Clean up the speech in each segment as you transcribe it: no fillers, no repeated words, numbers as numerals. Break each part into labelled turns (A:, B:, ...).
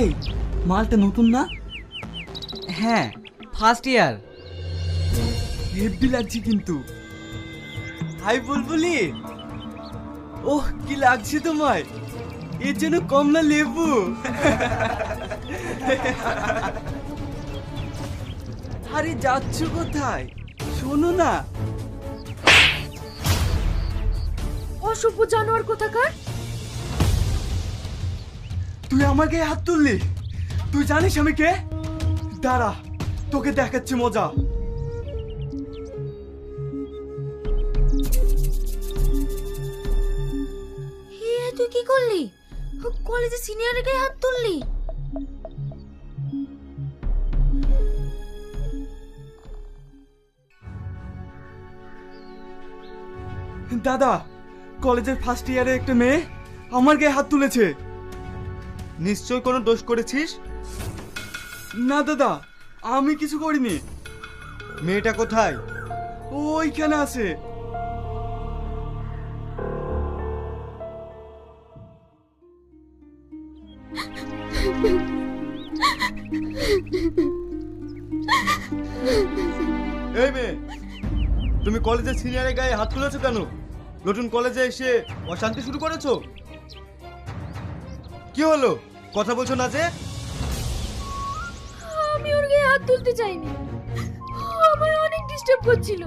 A: এই মালটা নতুন না?
B: হ্যাঁ, ফার্স্ট ইয়ার।
A: হেভি লাগছে কিন্তু। হাই বুলবুলি, ওহ কি লাগছে তোমায়? এর জন্য কমলা লেবু। আরে যাচ্ছ কোথায়? শোনো না।
C: অসভ্য জানোয়ার কোথাকার।
A: তুই আমার গায়ে হাত তুললি? তুই জানিস আমি কে? দাঁড়া, তোকে দেখাচ্ছি মজা।
C: হে তুই কি করলি? কলেজে সিনিয়রের গায়ে হাত তুললি?
A: দাদা, কলেজের ফার্স্ট ইয়ারে একটা মেয়ে আমার গায়ে হাত তুলেছে।
D: নিশ্চয় কোনো দোষ করেছিস?
A: না দাদা, আমি কিছু করিনি।
D: মেয়েটা কোথায়?
A: ওইখানে আছে।
D: এই মেয়ে, তুমি কলেজের সিনিয়রের গায়ে হাত তুলেছো কেন? নতুন কলেজে এসে অশান্তি শুরু করেছো? কি হলো, কথা বলছো না যে?
C: আমি ওর গায়ে হাত তুলতে চাইনি। আমায় অনেক ডিস্টার্ব করছিল,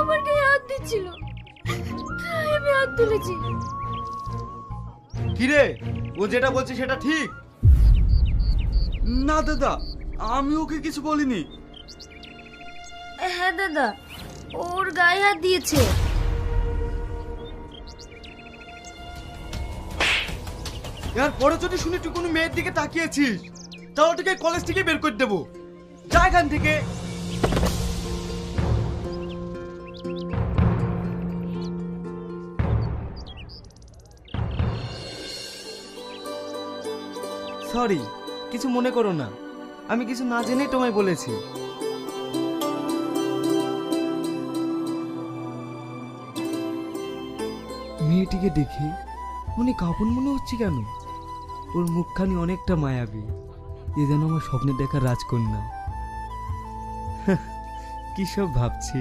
C: আমার গায়ে হাত দিচ্ছিল, তাই আমি হাত তুলেছি।
D: কিরে, ও যেটা বলছে সেটা ঠিক?
A: না দাদা, আমি ওকে কিছু বলিনি।
C: হ্যাঁ দাদা, ওর গায়ে হাত দিয়েছে।
D: এর পরে যদি শুনি তুই কোনো মেয়ের দিকে তাকিয়েছিস, তাহলে তোকে কলেজ থেকে বের করে দেবো। যা এখান থেকে। সরি, কিছু মনে করো না, আমি কিছু না জেনেই তোমায় বলেছি। মেয়েটিকে দেখে অনেক আপন মনে হচ্ছে কেন? ওর মুখখানি অনেকটা মায়াবী, এ যেন আমার স্বপ্নে দেখা রাজকন্যা। কি সব ভাবছি।